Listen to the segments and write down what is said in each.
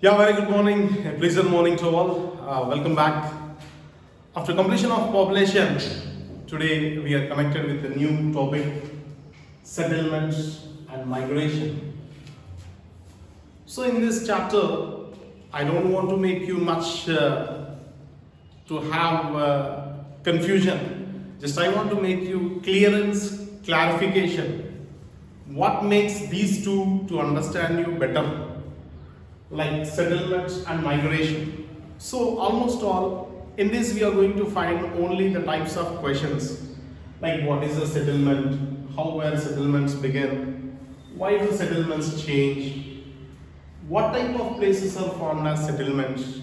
Yeah, very good morning. A pleasant morning to all. Welcome back. After completion of population, today we are connected with a new topic: settlements and migration. So, in this chapter, I don't want to make you much to have confusion. Just I want to make you clearance, clarification. What makes these two to understand you better? Like settlements and migration. So almost all in this we are going to find only the types of questions like what is a settlement, how were settlements began, why do settlements change, what type of places are formed as settlements.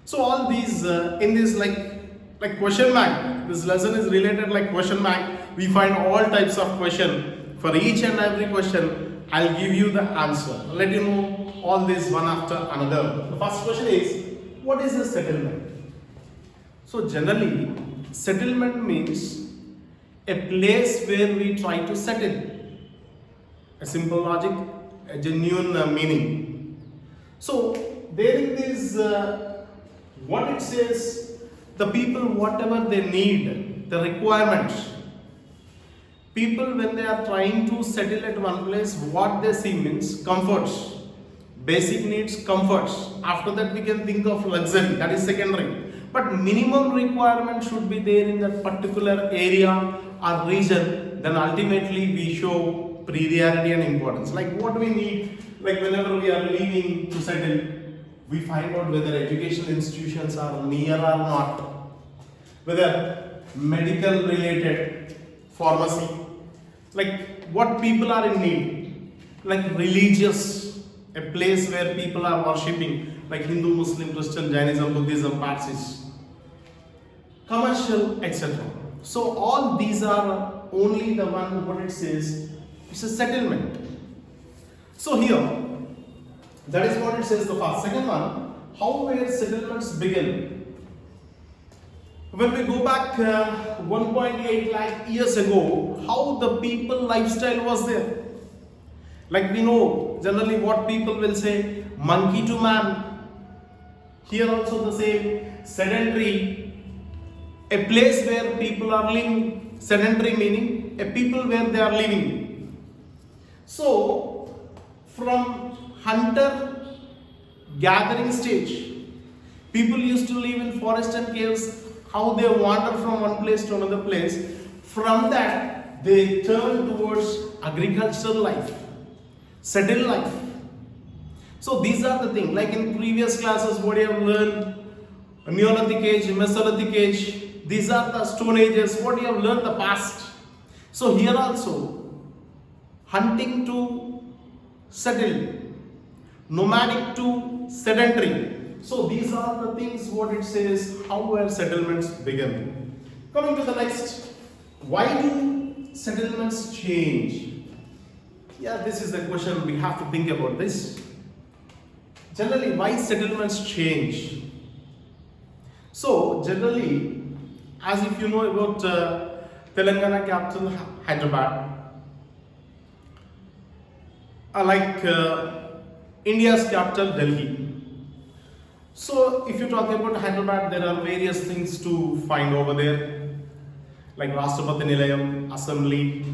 So all these in this like question bank. This lesson is related like question bank. We find all types of question. For each and every question, I'll give you the answer. I'll let you know all this one after another. The first question is, what is a settlement? So generally, settlement means a place where we try to settle. A simple logic, a genuine meaning. So there is what it says, the people whatever they need, the requirements. People when they are trying to settle at one place, what they see means comforts. Basic needs, comforts. After that we can think of luxury, that is secondary. But minimum requirement should be there in that particular area or region, then ultimately we show priority and importance. Like what we need, like whenever we are leaving to settle, we find out whether educational institutions are near or not, whether medical related, pharmacy, like what people are in need, like religious, a place where people are worshipping, like Hindu, Muslim, Christian, Jainism, Buddhism, Parsis, commercial, etc. So all these are only the one what it says, it's a settlement. So here, that is what it says the first. Second one, how were settlements begin? When we go back 1.8 lakh years ago, how the people lifestyle was there? Like we know generally what people will say, monkey to man. Here also the same, sedentary, a place where people are living, sedentary meaning a people where they are living. So from hunter gathering stage, people used to live in forest and caves, how they wander from one place to another place. From that they turn towards agricultural life, settled life. So these are the things, like in previous classes what you have learned, Neolithic age, Mesolithic age, these are the stone ages, what you have learned the past. So here also, hunting to settle, nomadic to sedentary. So these are the things what it says, how were settlements began. Coming to the next, why do settlements change? Yeah, this is the question we have to think about this. Generally, why settlements change? So generally, as if you know about Telangana capital Hyderabad, like India's capital Delhi. So if you talk about Hyderabad, there are various things to find over there, like Rashtrapati Nilayam, Assembly,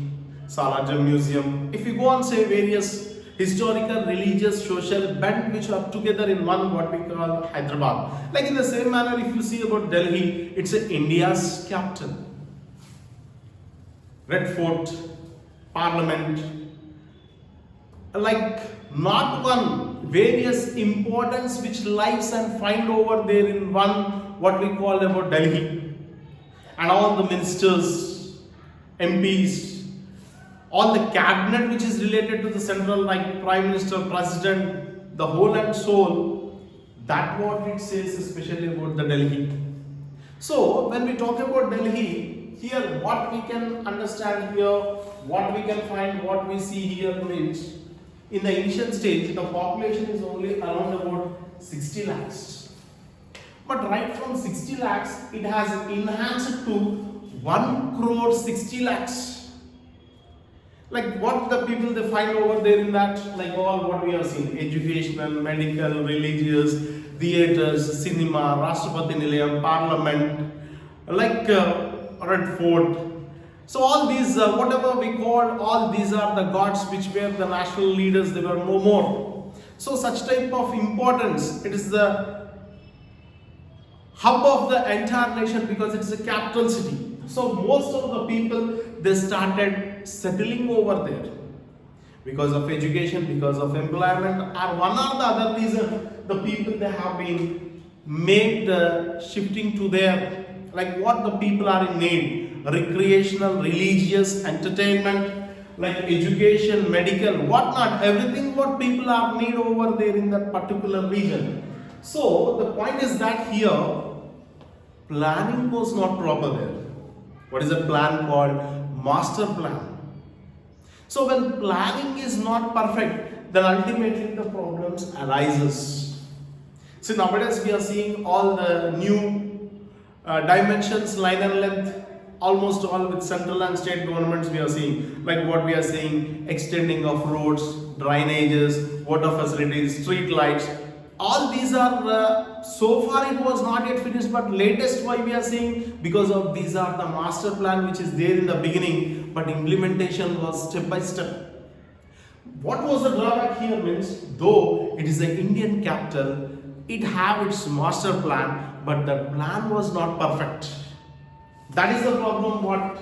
Salajam Museum. If you go on say various historical, religious, social bent which are together in one what we call Hyderabad. Like in the same manner, if you see about Delhi, it's India's capital. Red Fort, Parliament, like not one, various importance which lies and find over there in one what we call about Delhi. And all the ministers, MPs, all the cabinet which is related to the central like Prime Minister, President, the whole and soul, that what it says especially about the Delhi. So when we talk about Delhi, here what we can understand here, what we can find, what we see here means, in the initial stage, the population is only around about 60 lakhs. But right from 60 lakhs, it has enhanced to 1 crore 60 lakhs. Like what the people they find over there in that, like all what we are seeing, educational, medical, religious, theaters, cinema, Rashtrapati Nilayam, Parliament, like Red Fort. So all these, whatever we call, all these are the gods which were the national leaders, they were no more. So such type of importance, it is the hub of the entire nation because it's a capital city. So most of the people, they started settling over there because of education, because of employment, or one or the other reason. The people they have been made shifting to their, like what the people are in need: recreational, religious, entertainment, like education, medical, whatnot. Everything what people are need over there in that particular region. So the point is that here planning was not proper there. What is a plan called? Master plan. So when planning is not perfect, then ultimately the problems arises. See, nowadays we are seeing all the new dimensions, line and length, almost all with central and state governments we are seeing. Like what we are seeing, extending of roads, drainages, water facilities, street lights. All these are, so far it was not yet finished, but latest why we are seeing, because of these are the master plan which is there in the beginning, but implementation was step by step. What was the drawback here means, though it is an Indian capital, it have its master plan, but the plan was not perfect. That is the problem what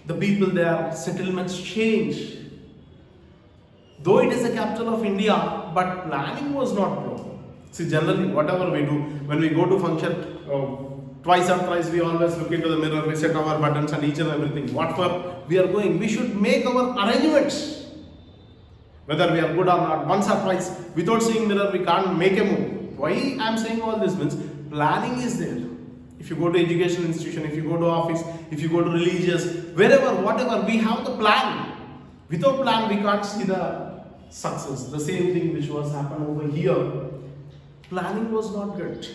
the people there, settlements change. Though it is the capital of India, but planning was not proper. See, generally, whatever we do, when we go to function, twice or thrice we always look into the mirror, we set our buttons and each and everything. What for we are going, we should make our arrangements. Whether we are good or not, once or twice, without seeing mirror, we can't make a move. Why I am saying all this means, planning is there. If you go to education institution, if you go to office, if you go to religious, wherever, whatever, we have the plan. Without plan, we can't see the success. The same thing which was happened over here. Planning was not good.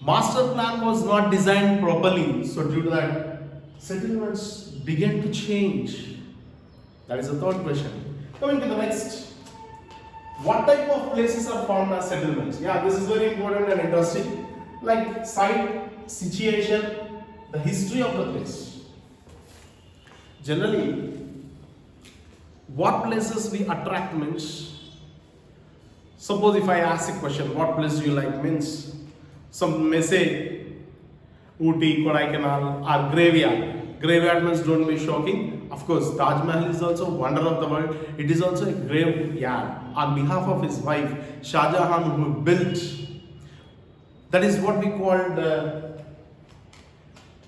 Master plan was not designed properly. So due to that, settlements began to change. That is the third question. Coming to the next. What type of places are found as settlements? Yeah, this is very important and interesting. Like site, situation, the history of the place. Generally, what places we attract means, suppose if I ask a question, what place do you like means, some may say Ooty, Kodaikanal or graveyard. Graveyard means don't be shocking. Of course, Taj Mahal is also a wonder of the world. It is also a graveyard on behalf of his wife, Shah Jahan, who built. That is what we call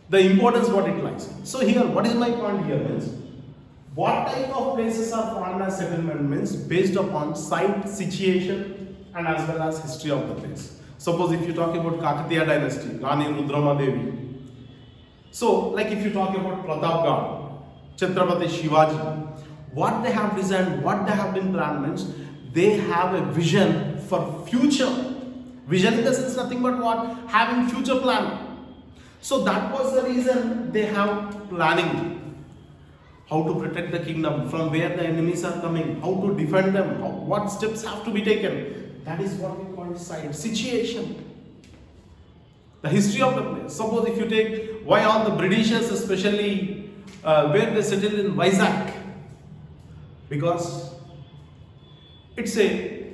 the importance what it lies. So here, what is my point here means, what type of places are found as settlement means based upon site, situation and as well as history of the place. Suppose if you talk about Kakatiya dynasty, Rani Rudrama Devi. So like if you talk about Pratapgarh, Chhatrapati Shivaji, what they have designed, what they have been planned means, they have a vision for future. Vision in the sense nothing but what? Having future plan. So that was the reason they have planning. How to protect the kingdom, from where the enemies are coming, how to defend them, what steps have to be taken. That is what we call site, situation. The history of the place. Suppose if you take why all the Britishers especially where they settled in Vizag, because it's a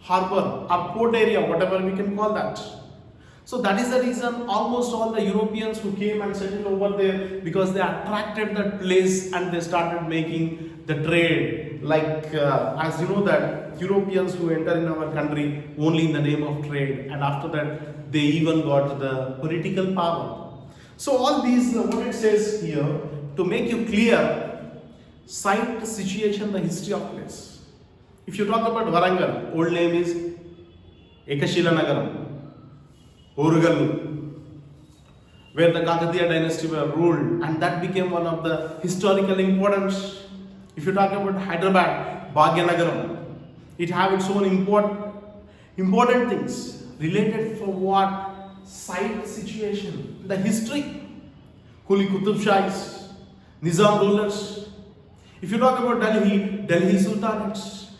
harbor or port area, whatever we can call that. So that is the reason almost all the Europeans who came and settled over there, because they attracted that place and they started making the trade. Like as you know that Europeans who enter in our country only in the name of trade, and after that they even got the political power. So all these, what it says here, to make you clear, site, situation, the history of place. If you talk about Warangal, old name is Ekashila Nagaram. Orugallu, where the Kakatiya dynasty were ruled, and that became one of the historical importance. If you talk about Hyderabad, Bhagyanagaram, it have its own important things related for what? Site, situation, the history, Kuli Qutub Shahis, Nizam rulers, If you talk about Delhi, Delhi Sultanates.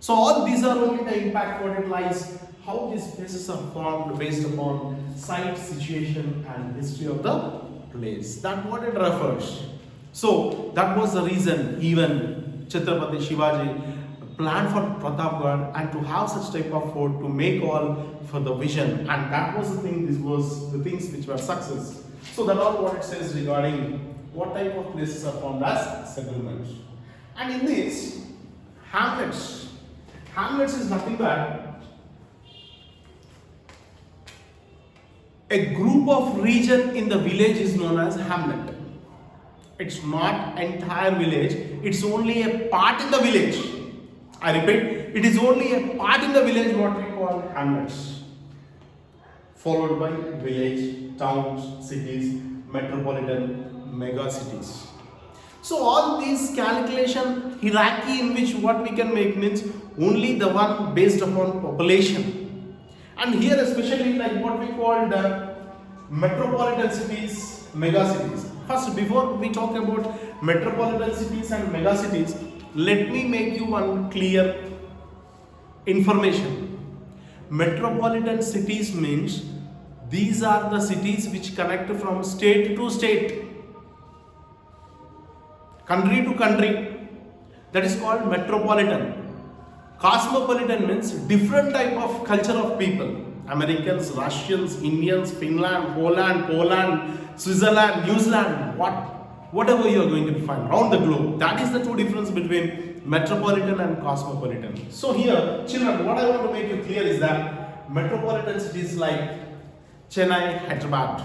So all these are only the impact what it lies, how these places are formed based upon site, situation and history of the place. That's what it refers. So that was the reason even Chhatrapati Shivaji planned for Pratapgarh and to have such type of fort to make all for the vision, and that was the thing, this was the things which were success. So that all what it says regarding what type of places are formed as settlements. And in this, hamlets. Hamlets is nothing but a group of region in the village is known as hamlet. It's not entire village, it's only a part in the village. I repeat, it is only a part in the village what we call hamlets. Followed by village, towns, cities, metropolitan, mega cities. So all these calculation hierarchy in which what we can make means only the one based upon population. And here especially like what we call the metropolitan cities, mega cities. First, before we talk about metropolitan cities and mega cities, let me make you one clear information. Metropolitan cities means these are the cities which connect from state to state, country to country. That is called metropolitan. Cosmopolitan means different type of culture of people. Americans, Russians, Indians, Finland, Poland, Switzerland, New Zealand, whatever you are going to find around the globe. That is the two difference between metropolitan and cosmopolitan. So here, children, what I want to make you clear is that metropolitan cities like Chennai, Hyderabad,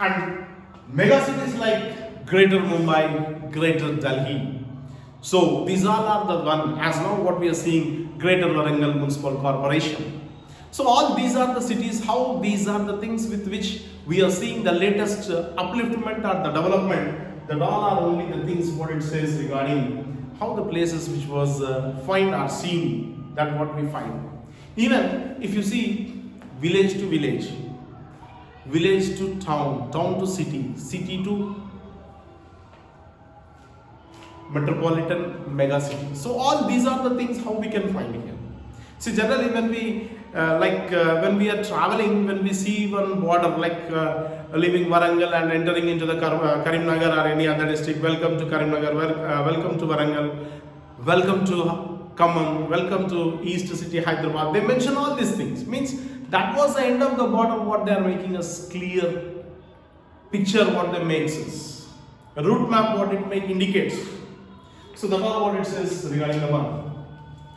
and mega cities like Greater Mumbai, Greater Delhi. So these all are the one, as now what we are seeing, Greater Warangal Municipal Corporation. So all these are the cities, how these are the things with which we are seeing the latest upliftment or the development. That all are only the things what it says regarding how the places which was find are seen, that what we find. Even if you see village to village, village to town, town to city, city to metropolitan mega city. So all these are the things how we can find here. See, generally when we when we are traveling, when we see one border like leaving Warangal and entering into the Karimnagar or any other district, welcome to Karimnagar, welcome to Warangal, welcome to Khammam, welcome to East City Hyderabad. They mention all these things. Means that was the end of the border what they are making us clear picture what they makes us. A route map what it indicates. So that's all what it says regarding the one.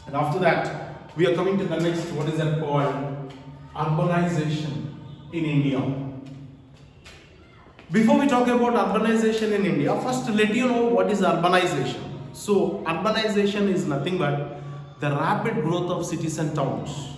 And after that, we are coming to the next, what is that called? Urbanization in India. Before we talk about urbanization in India, first let you know what is urbanization. So urbanization is nothing but the rapid growth of cities and towns.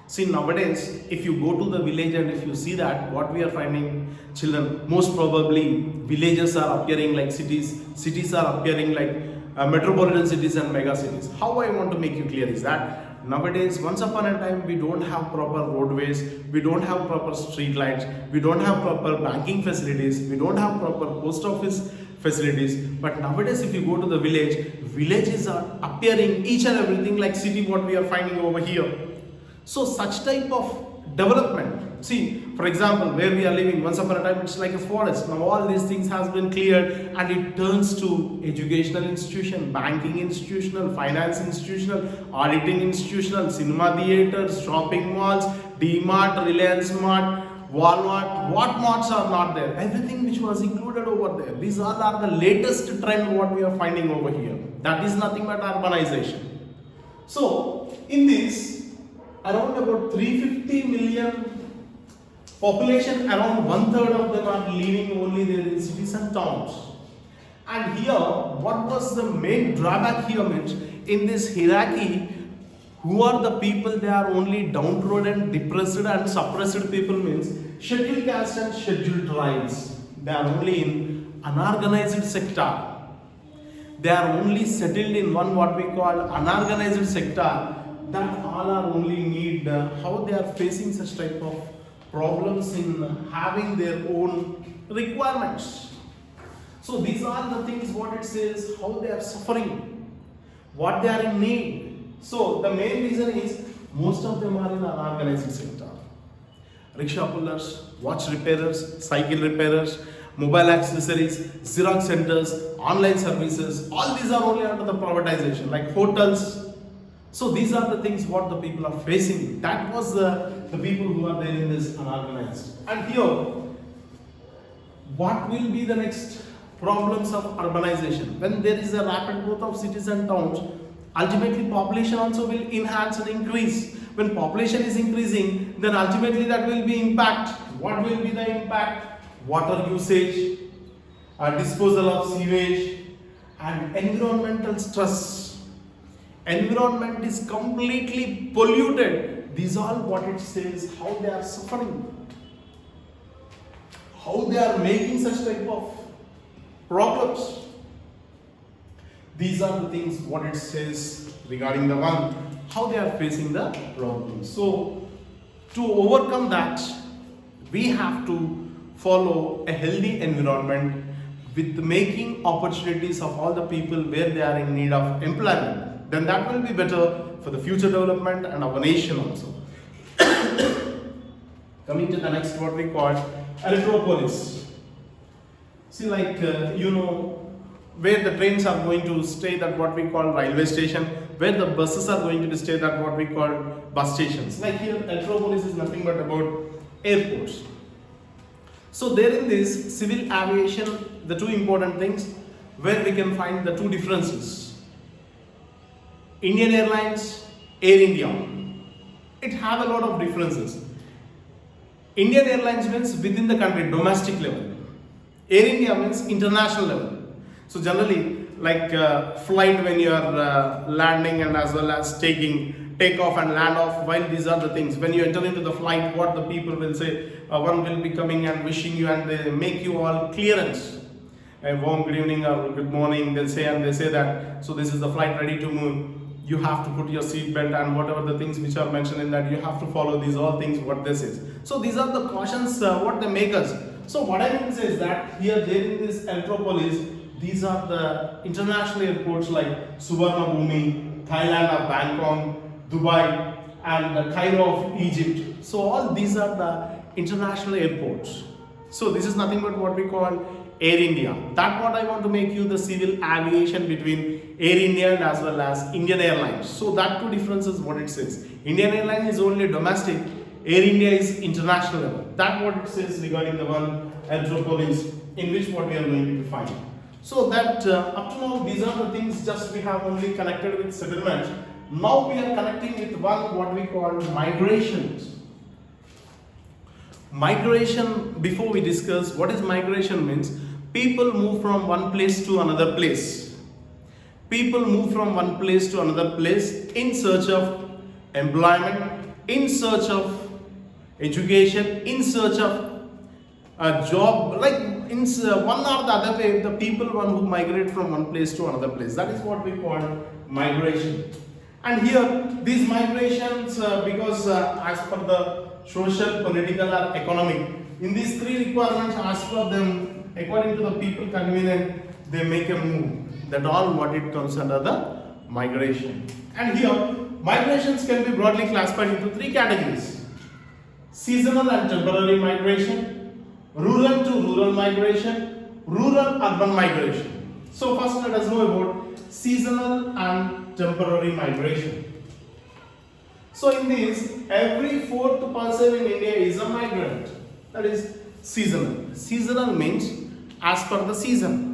See, nowadays, if you go to the village and if you see that, what we are finding, children, most probably villages are appearing like cities, cities are appearing like metropolitan cities and mega cities. How I want to make you clear is that nowadays, once upon a time, we don't have proper roadways, we don't have proper street lights, we don't have proper banking facilities, we don't have proper post office facilities. But nowadays, if you go to the village, villages are appearing each and everything like city what we are finding over here. So such type of development. See, for example, where we are living, once upon a time it's like a forest. Now all these things has been cleared and it turns to educational institution, banking institutional, finance institutional, auditing institutional, cinema theaters, shopping malls, D-Mart, Reliance Mart, Walmart. What marts are not there? Everything which was included over there. These all are the latest trend what we are finding over here. That is nothing but urbanization. So in this, around about 350 million population, around 1/3 of them are living only there in cities and towns. And here, what was the main drawback here means, in this hierarchy, who are the people? They are only downtrodden, depressed and suppressed people means scheduled caste and scheduled tribes. They are only in unorganized sector. They are only settled in one what we call unorganized sector. That all are only need how they are facing such type of problems in having their own requirements. So these are the things what it says, how they are suffering, what they are in need. So the main reason is most of them are in unorganized sector. Rickshaw pullers, watch repairers, cycle repairers, mobile accessories, Xerox centers, online services, all these are only under the privatization, like hotels. So these are the things what the people are facing. That was the people who are there in this unorganized. And here, what will be the next problems of urbanization? When there is a rapid growth of cities and towns, ultimately population also will enhance and increase. When population is increasing, then ultimately that will be impact. What will be the impact? Water usage, disposal of sewage, and environmental stress. Environment is completely polluted. These are what it says, how they are suffering, how they are making such type of problems. These are the things what it says regarding the one, how they are facing the problems. So to overcome that, we have to follow a healthy environment with making opportunities of all the people where they are in need of employment. Then that will be better for the future development and our nation also. Coming to the next, what we call electropolis. See, like where the trains are going to stay, that what we call railway station, where the buses are going to stay, that what we call bus stations. Like here, electropolis is nothing but about airports. So there in this civil aviation, the two important things where we can find the two differences. Indian Airlines, Air India, it have a lot of differences. Indian Airlines means within the country, domestic level. Air India means international level. So generally, like flight when you are landing and as well as take off and land off, while these are the things. When you enter into the flight, what the people will say, one will be coming and wishing you and they make you all clearance. A warm good evening or good morning, they'll say, and they say that, so this is the flight ready to move. You have to put your seat belt and whatever the things which are mentioned in that, you have to follow these all things what this is. So these are the cautions what they make us. So what I mean to say is that here there in this electropolis, these are the international airports like Suvarnabhumi, Thailand or Bangkok, Dubai and Cairo of Egypt. So all these are the international airports. So this is nothing but what we call Air India. That's what I want to make you the civil aviation between Air India and as well as Indian Airlines. So that two differences what it says. Indian Airlines is only domestic, Air India is international level. That's what it says regarding the one electropolis in which what we are going to find. So that up to now these are the things just we have only connected with settlement. Now we are connecting with one what we call migrations. Migration, before we discuss what is migration means, people move from one place to another place. People move from one place to another place in search of employment, in search of education, in search of a job, like in one or the other way, the people one who migrate from one place to another place. That is what we call migration. And here, these migrations, because as per the social, political or economic, in these three requirements, as per them, according to the people convenient, they make a move. That all what it comes under the migration. And here, migrations can be broadly classified into three categories: seasonal and temporary migration, rural to rural migration, rural urban migration. So first let us know about seasonal and temporary migration. So in this, every fourth person in India is a migrant. That is seasonal. Seasonal means as per the season.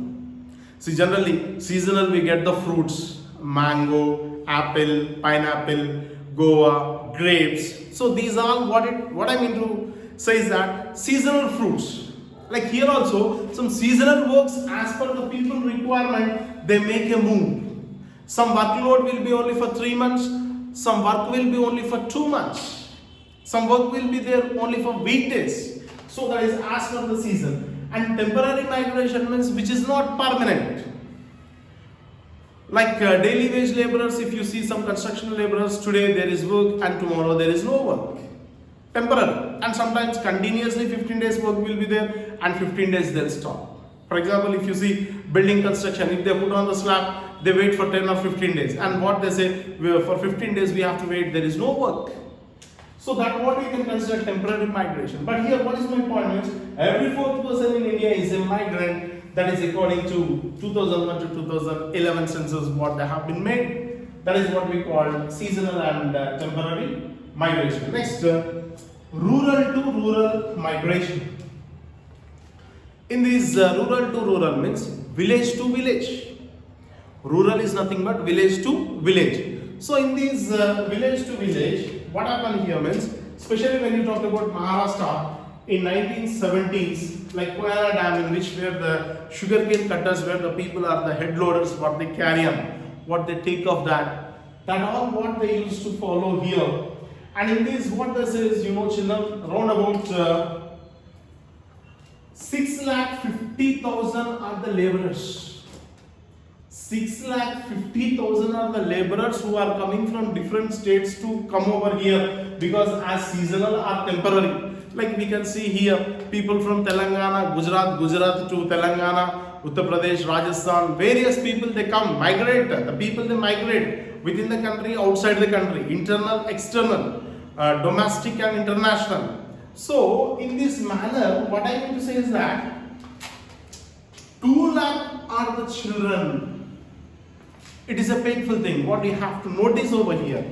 See, generally seasonal we get the fruits: mango, apple, pineapple, guava, grapes. So these are what I mean to say is that seasonal fruits. Like here also, some seasonal works as per the people requirement, they make a move. Some workload will be only for 3 months, some work will be only for 2 months, some work will be there only for weekdays. So that is as per the season. And temporary migration means which is not permanent. Like daily wage laborers, if you see some construction laborers, today there is work and tomorrow there is no work. Temporary. And sometimes continuously 15 days work will be there and 15 days they'll stop. For example, if you see building construction, if they put on the slab, they wait for 10 or 15 days. And what they say, for 15 days we have to wait, there is no work. So that what we can consider temporary migration. But here what is my point is, every fourth person in India is a migrant. That is according to 2001 to 2011 census what they have been made. That is what we call seasonal and temporary migration. Next, rural to rural migration. In this rural to rural means village to village. Rural is nothing but village to village. So in this village to village, what happened here means, especially when you talk about Maharashtra in 1970s, like Koyana Dam, in which where the sugarcane cutters, where the people are the head loaders, what they carry on, what they take of that all what they used to follow here. And in this, what this is, children, around about 6,50,000 are the laborers. 6,50,000 are the laborers who are coming from different states to come over here, because as seasonal or temporary. Like we can see here, people from Telangana, Gujarat to Telangana, Uttar Pradesh, Rajasthan, various people they come, migrate. The people they migrate within the country, outside the country, internal, external, domestic and international. So in this manner, what I mean to say is that 2 lakh are the children. It is a painful thing. What we have to notice over here,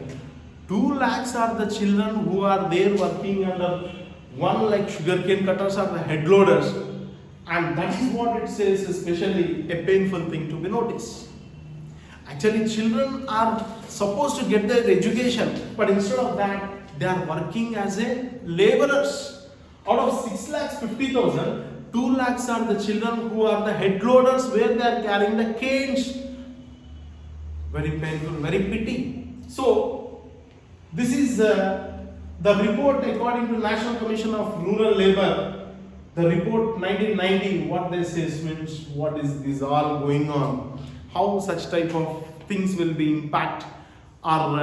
2 lakhs are the children who are there working under one, like sugarcane cutters are the head loaders, and that is what it says, especially a painful thing to be noticed. Actually, children are supposed to get their education, but instead of that, they are working as a laborers. Out of 6,50,000, 2 lakhs are the children who are the head loaders, where they are carrying the canes. Very painful, very pity. So, this is the report according to National Commission of Rural Labour. The report 1990, what this says means, what is this all going on? How such type of things will be impact or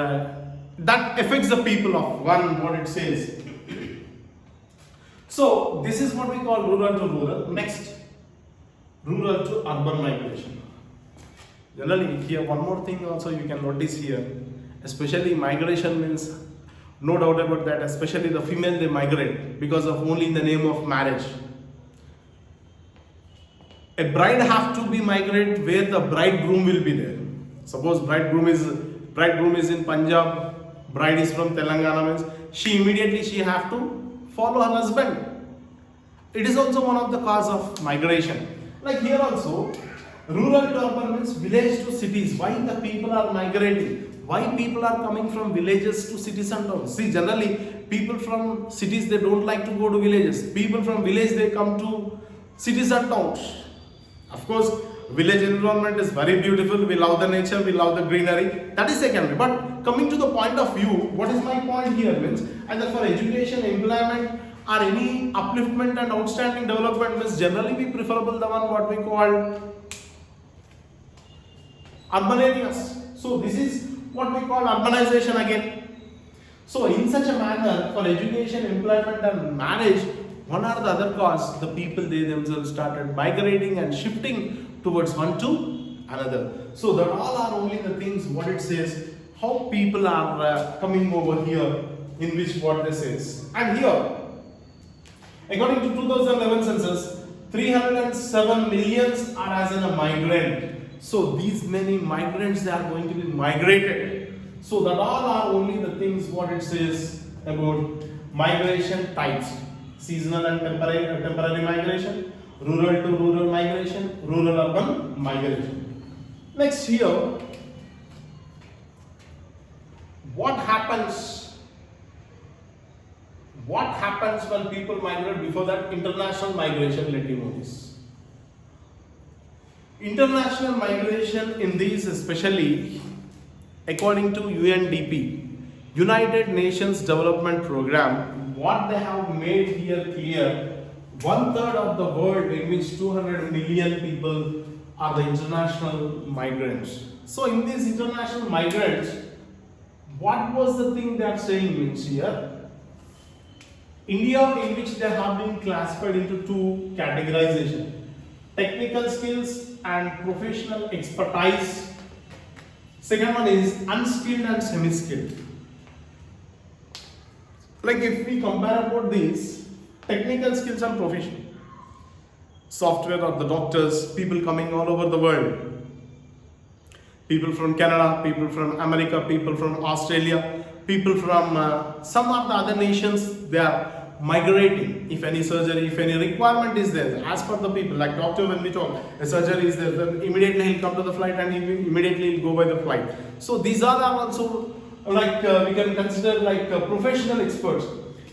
that affects the people of one, what it says. So this is what we call rural to rural. Next, rural to urban migration. Generally, here one more thing also you can notice here, especially migration means, no doubt about that, especially the female they migrate because of only in the name of marriage. A bride have to be migrate where the bridegroom will be there. Suppose bridegroom is in Punjab, bride is from Telangana, means she immediately have to follow her husband. It is also one of the cause of migration. Like here also, rural to urban means village to cities. Why the people are migrating? Why people are coming from villages to cities and towns? See, generally people from cities they don't like to go to villages. People from village they come to cities and towns. Of course, village environment is very beautiful. We love the nature, we love the greenery. That is secondary. But coming to the point of view, what is my point here means, either for education, employment, or any upliftment and outstanding development means generally we preferable the one what we call urban areas. So this is what we call urbanization again. So in such a manner, for education, employment and marriage, one or the other cause, the people they themselves started migrating and shifting towards one to another. So that all are only the things what it says, how people are coming over here, in which what this is. And here, according to 2011 census, 307 millions are as in a migrant. So these many migrants they are going to be migrated. So that all are only the things what it says about migration types. Seasonal and temporary migration, rural to rural migration, rural urban migration. Next here, what happens when people migrate? Before that, international migration, let you know this. International migration in these, especially according to UNDP, United Nations Development Program, what they have made here clear, 1/3 of the world, in which 200 million people are the international migrants. So in these international migrants, what was the thing they are saying means here? India, in which they have been classified into two categorization. technical skills and professional expertise. Second one is unskilled and semi-skilled. Like if we compare about these technical skills and profession, software or the doctors, people coming all over the world, people from Canada, people from America, people from Australia, people from some of the other nations, they are migrating. If any surgery, if any requirement is there, as per the people, like doctor when we talk, a surgery is there, then immediately he'll come to the flight and immediately he'll go by the flight. So these are also like we can consider like professional experts,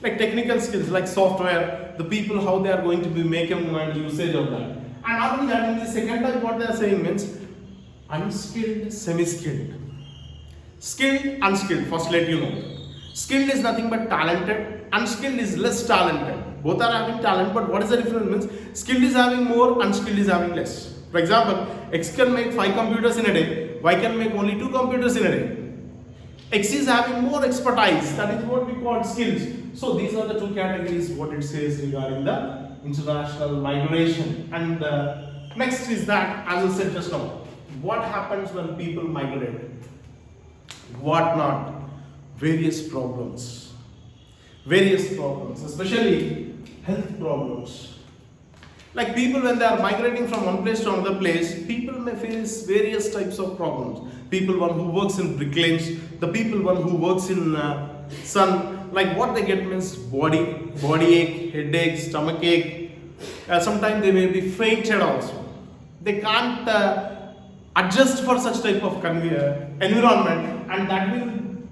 like technical skills, like software, the people how they are going to be making usage of that. And not only that, in the second type, what they are saying means unskilled, semi-skilled. Skilled, unskilled. First, let you know. Skilled is nothing but talented. Unskilled is less talented. Both are having talent, but what is the difference? Means skilled is having more, unskilled is having less. For example, X can make 5 computers in a day. Y can make only 2 computers in a day. X is having more expertise. That is what we call skills. So these are the 2 categories. What it says regarding the international migration. And next is that, as I said just now, what happens when people migrate? What not? Various problems, especially health problems. Like people when they are migrating from one place to another place, people may face various types of problems. People one who works in brick lanes, the people one who works in sun, like what they get means body ache, headache, stomach ache. Sometimes they may be fainted also. They can't adjust for such type of environment, and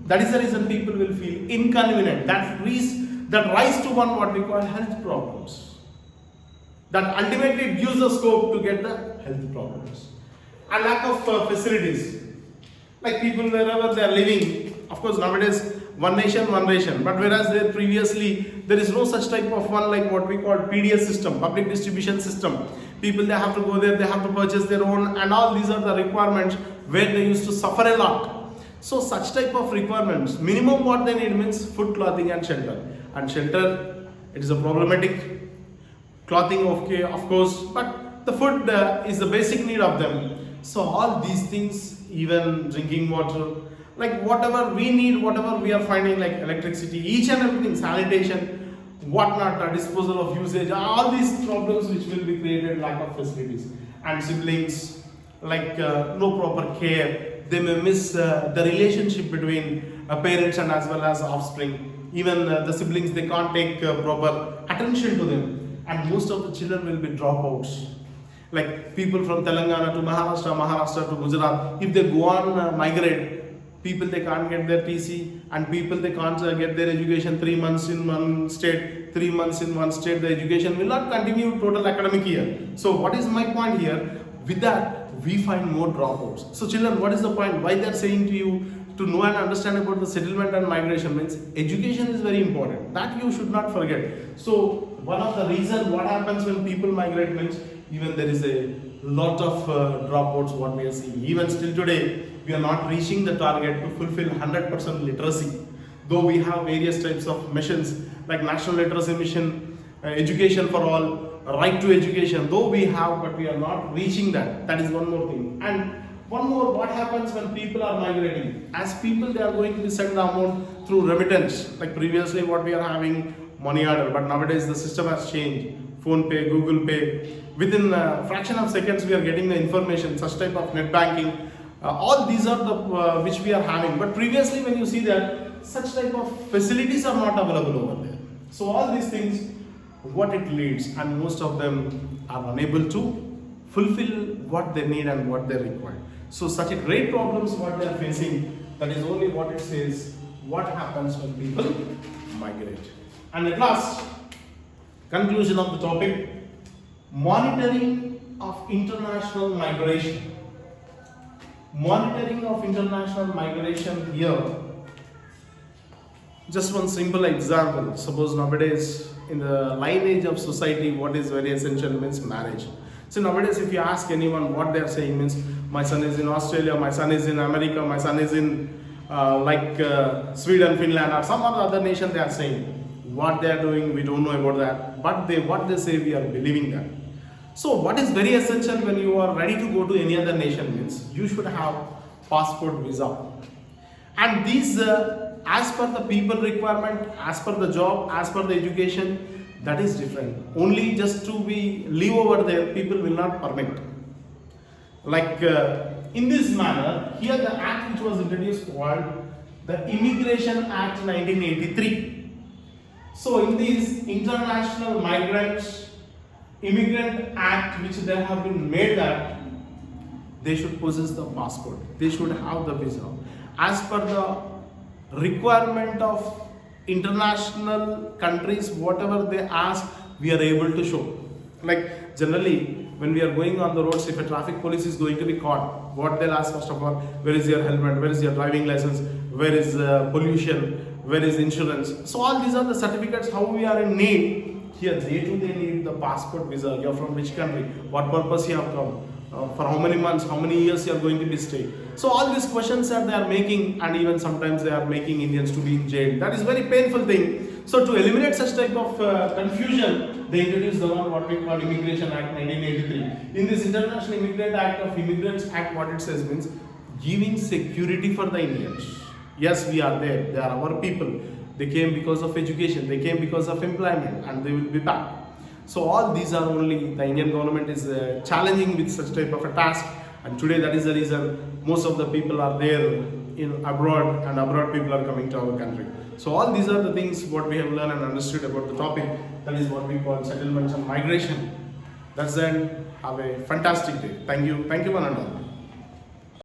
that is the reason people will feel inconvenient. That rise to one what we call health problems. That ultimately gives the scope to get the health problems. And lack of facilities. Like people wherever they are living, of course nowadays one nation, one ration. But whereas there previously there is no such type of one like what we call PDS system, public distribution system. People they have to go there, they have to purchase their own, and all these are the requirements where they used to suffer a lot. So such type of requirements, minimum what they need means food, clothing and shelter. And shelter, it is a problematic. Clothing, okay, of course, but the food is the basic need of them. So all these things, even drinking water, like whatever we need, whatever we are finding, like electricity, each and everything, sanitation, whatnot, disposal of usage, all these problems which will be created, lack of facilities. And siblings, like no proper care, they may miss the relationship between parents and as well as offspring. Even the siblings, they can't take proper attention to them. And most of the children will be dropouts. Like people from Telangana to Maharashtra to Gujarat, if they go on migrate, people they can't get their TC, and people they can't get their education 3 months in one state, 3 months in one state, the education will not continue total academic year. So what is my point here? With that, we find more dropouts. So children, what is the point? Why they are saying to you to know and understand about the settlement and migration means education is very important. That you should not forget. So one of the reasons what happens when people migrate means even there is a lot of dropouts what we are seeing. Even still today, we are not reaching the target to fulfill 100% literacy. Though we have various types of missions like National Literacy Mission, Education for All, Right to Education, though we have, but we are not reaching that. That is one more thing. And one more, what happens when people are migrating? As people, they are going to be sent the amount through remittance. Like previously what we are having money order, but nowadays the system has changed. Phone Pay, Google Pay. Within a fraction of seconds, we are getting the information, such type of net banking. All these are the which we are having. But previously when you see that, such type of facilities are not available over there. So all these things, what it leads, and most of them are unable to fulfill what they need and what they require. So such a great problems what they are facing, that is only what it says, what happens when people migrate. And at last, conclusion of the topic, monitoring of international migration. Monitoring of international migration here. Just one simple example. Suppose nowadays in the lineage of society, what is very essential means marriage. So nowadays if you ask anyone what they are saying means my son is in Australia, my son is in America, my son is in Sweden, Finland or some other nation, they are saying. What they are doing, we don't know about that. But what they say, we are believing that. So what is very essential when you are ready to go to any other nation means you should have passport visa. And these as per the people requirement, as per the job, as per the education, that is different. Only just to be live over there, people will not permit. Like in this manner, here the act which was introduced called the Immigration Act 1983. So in this International Migrants Immigrant Act which they have been made that they should possess the passport, they should have the visa. As per the requirement of international countries, whatever they ask, we are able to show. Like generally, when we are going on the roads, if a traffic police is going to be caught, what they'll ask first of all, where is your helmet, where is your driving license, where is pollution, where is insurance. So all these are the certificates how we are in need. Here they too they need the passport visa. You are from which country, what purpose you have come, for how many months, how many years you are going to be staying. So all these questions that they are making, and even sometimes they are making Indians to be in jail. That is very painful thing. So to eliminate such type of confusion, they introduced the one what we call Immigration Act 1983. In this International Immigrant Act of Immigrants Act, what it says means giving security for the Indians. Yes, we are there. They are our people. They came because of education. They came because of employment, and they will be back. So all these are only the Indian government is challenging with such type of a task, and today that is the reason most of the people are there in abroad, and abroad people are coming to our country. So all these are the things what we have learned and understood about the topic. That is what we call settlements and migration. That's then. Have a fantastic day. Thank you one and all.